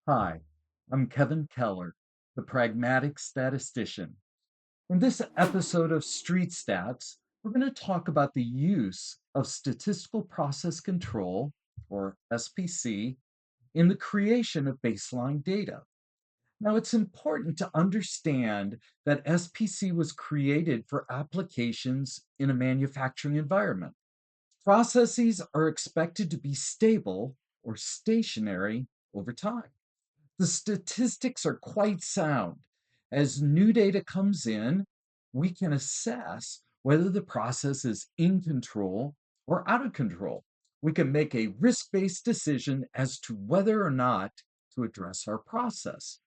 Hi, I'm Kevin Keller, the pragmatic statistician. In this episode of Street Stats, we're going to talk about the use of statistical process control, or SPC, in the creation of baseline data. Now, it's important to understand that SPC was created for applications in a manufacturing environment. Processes are expected to be stable or stationary over time. The statistics are quite sound. As new data comes in, we can assess whether the process is in control or out of control. We can make a risk based decision as to whether or not to address our process.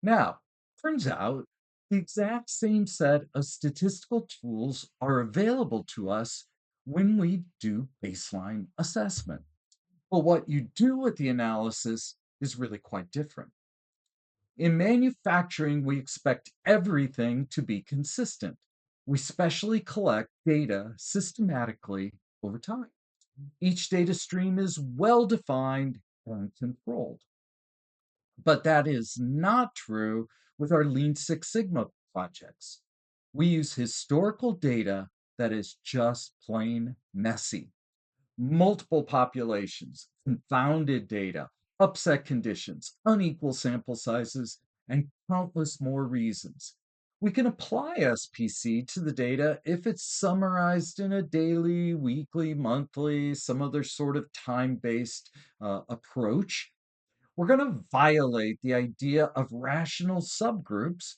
Now, turns out the exact same set of statistical tools are available to us when we do baseline assessment. But what you do with the analysis is really quite different. In manufacturing, we expect everything to be consistent. We specially collect data systematically over time. Each data stream is well defined and controlled. But that is not true with our Lean Six Sigma projects. We use historical data that is just plain messy. Multiple populations, confounded data, upset conditions, unequal sample sizes, and countless more reasons. We can apply SPC to the data if it's summarized in a daily, weekly, monthly, some other sort of time based approach. We're going to violate the idea of rational subgroups.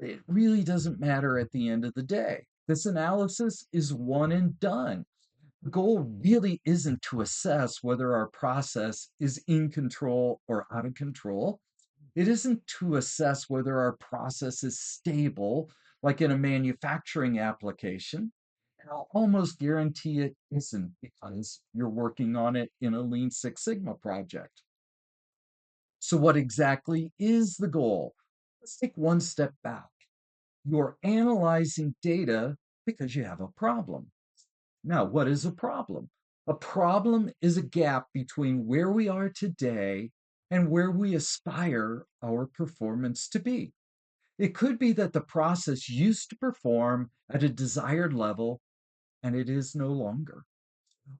It really doesn't matter at the end of the day. This analysis is one and done. The goal really isn't to assess whether our process is in control or out of control. It isn't to assess whether our process is stable, like in a manufacturing application. And I'll almost guarantee it isn't because you're working on it in a Lean Six Sigma project. So, what exactly is the goal? Let's take one step back. You're analyzing data because you have a problem. Now, what is a problem? A problem is a gap between where we are today and where we aspire our performance to be. It could be that the process used to perform at a desired level and it is no longer.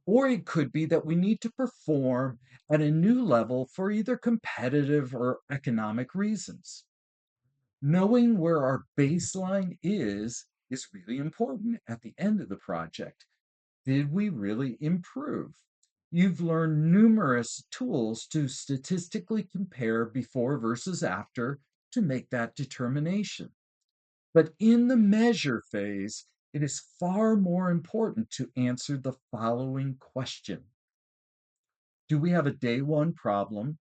Or it could be that we need to perform at a new level for either competitive or economic reasons. Knowing where our baseline is really important at the end of the project. Did we really improve? You've learned numerous tools to statistically compare before versus after to make that determination. But in the measure phase, it is far more important to answer the following question. Do we have a day one problem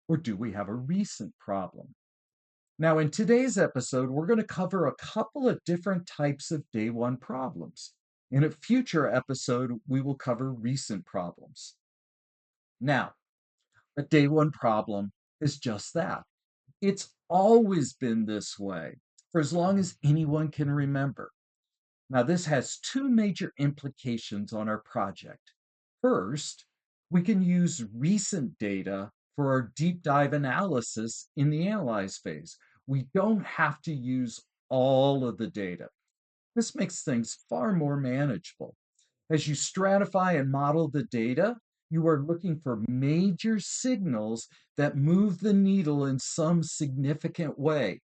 or do we have a recent problem? Now, in today's episode, we're going to cover a couple of different types of day one problems. In a future episode, we will cover recent problems. Now, a day one problem is just that. It's always been this way for as long as anyone can remember. Now, this has two major implications on our project. First, we can use recent data for our deep dive analysis in the analyze phase. We don't have to use all of the data. This makes things far more manageable. As you stratify and model the data, you are looking for major signals that move the needle in some significant way.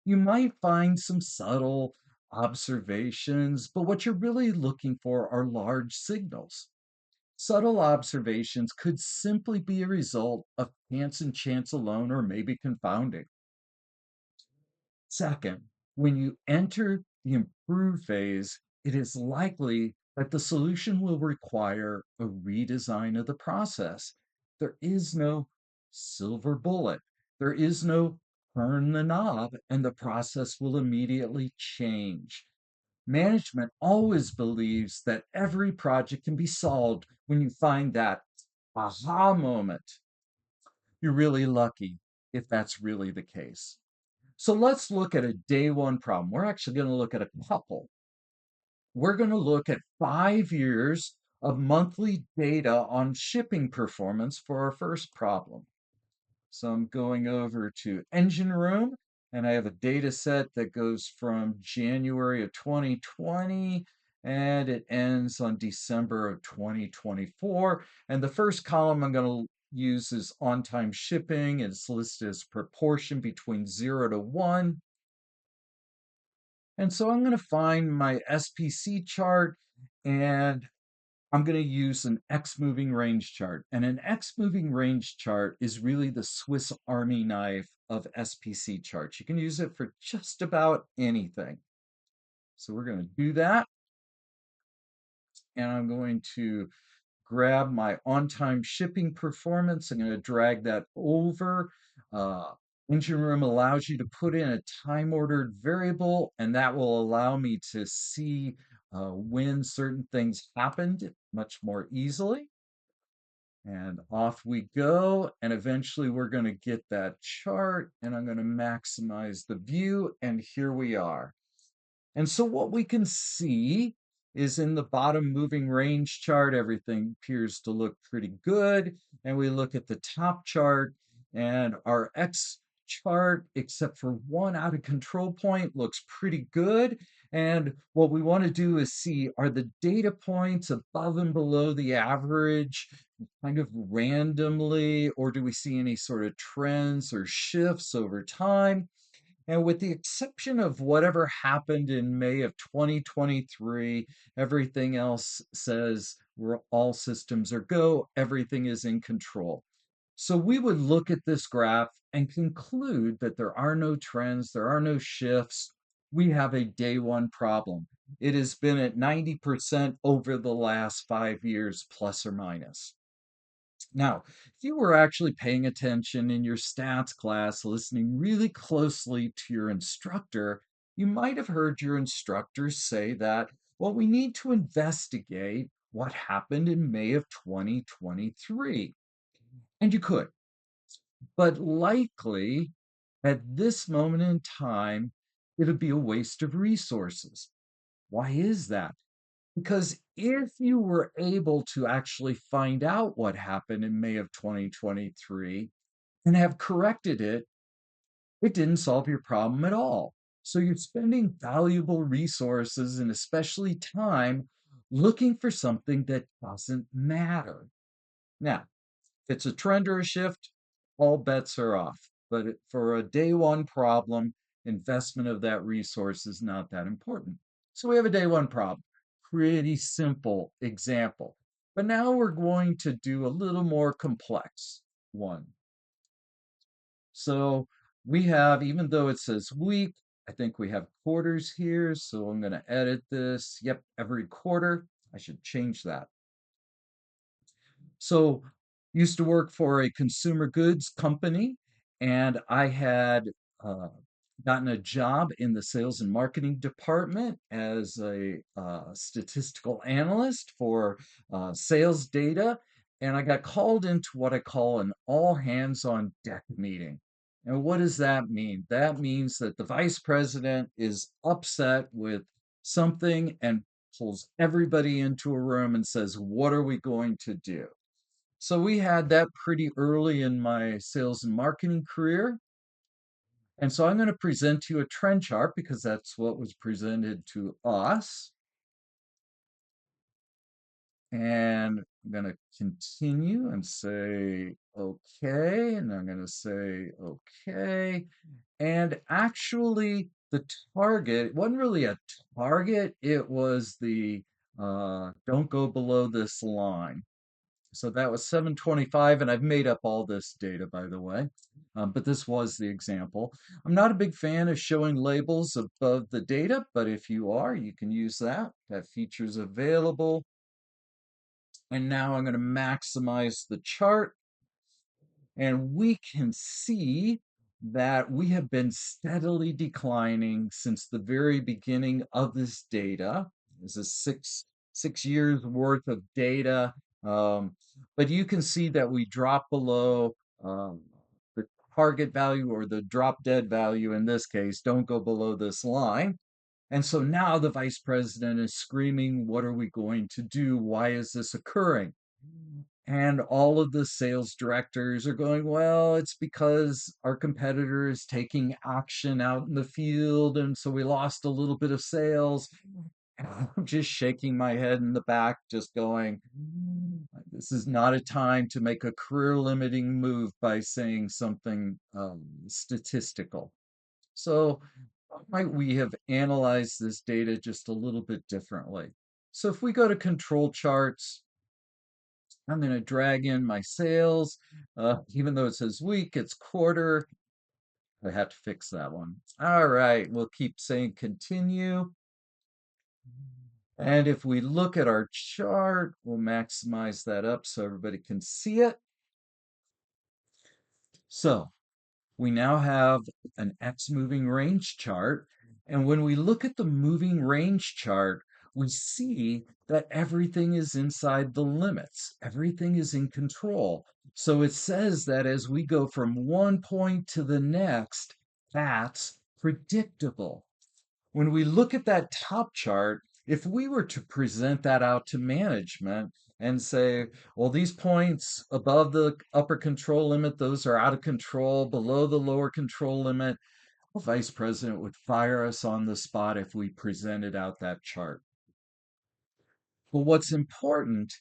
You might find some subtle observations, but what you're really looking for are large signals. Subtle observations could simply be a result of chance and chance alone, or maybe confounding. Second, when you enter the improve phase, it is likely that the solution will require a redesign of the process. There is no silver bullet. There is no turn the knob and the process will immediately change. Management always believes that every project can be solved when you find that aha moment. You're really lucky if that's really the case. So let's look at a day one problem. We're actually going to look at a couple. We're going to look at 5 years of monthly data on shipping performance for our first problem. So I'm going over to EngineRoom, and I have a data set that goes from January of 2020 and it ends on December of 2024. And the first column I'm going to use is on-time shipping. It's listed as proportion between 0 to 1. And so I'm going to find my SPC chart, and I'm going to use an X moving range chart. And an X moving range chart is really the Swiss Army knife of SPC charts. You can use it for just about anything. So we're going to do that. And I'm going to grab my on-time shipping performance. I'm going to drag that over. Uh, EngineRoom allows you to put in a time-ordered variable, and that will allow me to see when certain things happened much more easily. And off we go. And eventually we're going to get that chart, and I'm going to maximize the view. And here we are. And so what we can see is in the bottom moving range chart, everything appears to look pretty good. And we look at the top chart, and our X chart, except for one out of control point, looks pretty good. And what we want to do is see, are the data points above and below the average kind of randomly, or do we see any sort of trends or shifts over time? And with the exception of whatever happened in May of 2023, everything else says we're all systems are go, everything is in control. So we would look at this graph and conclude that there are no trends, there are no shifts. We have a day one problem. It has been at 90% over the last 5 years, plus or minus. Now, if you were actually paying attention in your stats class, listening really closely to your instructor, you might have heard your instructor say that, well, we need to investigate what happened in May of 2023. And you could, but likely at this moment in time, it'd be a waste of resources. Why is that? Because if you were able to actually find out what happened in May of 2023 and have corrected it, it didn't solve your problem at all. So you're spending valuable resources and especially time looking for something that doesn't matter. Now, if it's a trend or a shift, all bets are off. But for a day one problem, investment of that resource is not that important. So we have a day one problem. Pretty simple example. But now we're going to do a little more complex one. So we have, even though it says week, I think we have quarters here. So I'm going to edit this. Yep, every quarter. I should change that. So used to work for a consumer goods company, and I had uh, gotten a job in the sales and marketing department as a statistical analyst for sales data. And I got called into what I call an all hands on deck meeting. And what does that mean? That means that the vice president is upset with something and pulls everybody into a room and says, what are we going to do? So we had that pretty early in my sales and marketing career. And so I'm going to present to you a trend chart because that's what was presented to us. And I'm going to continue and say, okay. And I'm going to say, okay. And actually, the target, it wasn't really a target, it was the don't go below this line. So that was 725, and I've made up all this data, by the way, but this was the example. I'm not a big fan of showing labels above the data, but if you are, you can use that. That feature's available. And now I'm going to maximize the chart. And we can see that we have been steadily declining since the very beginning of this data. This is six years worth of data. But you can see that we drop below the target value, or the drop dead value in this case. Don't go below this line. And so now the vice president is screaming, what are we going to do? Why is this occurring? And all of the sales directors are going, well, it's because our competitor is taking action out in the field. And so we lost a little bit of sales. And I'm just shaking my head in the back, just going, this is not a time to make a career limiting move by saying something statistical. So, how might we have analyzed this data just a little bit differently? So, if we go to control charts, I'm going to drag in my sales. Even though it says week, it's quarter. I have to fix that one. All right, we'll keep saying continue. And if we look at our chart, we'll maximize that up so everybody can see it. So we now have an X moving range chart. And when we look at the moving range chart, we see that everything is inside the limits. Everything is in control. So it says that as we go from one point to the next, that's predictable. When we look at that top chart, if we were to present that out to management and say, well, these points above the upper control limit, those are out of control, below the lower control limit, the vice president would fire us on the spot if we presented out that chart. But what's important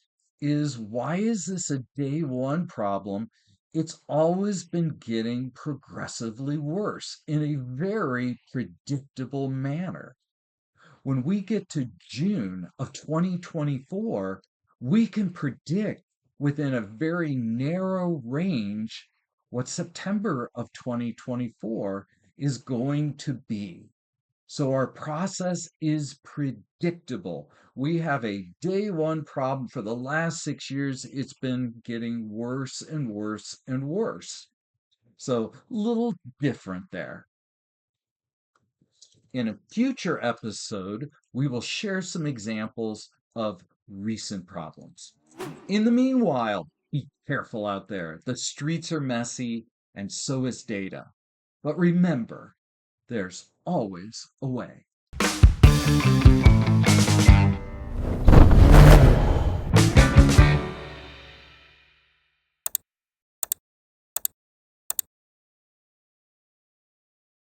is, why is this a day one problem? It's always been getting progressively worse in a very predictable manner. When we get to June of 2024, we can predict within a very narrow range what September of 2024 is going to be. So our process is predictable. We have a day one problem for the last 6 years. It's been getting worse and worse and worse. So, little different there. In a future episode, we will share some examples of recent problems. In the meanwhile, be careful out there. The streets are messy, and so is data. But remember, there's always a way.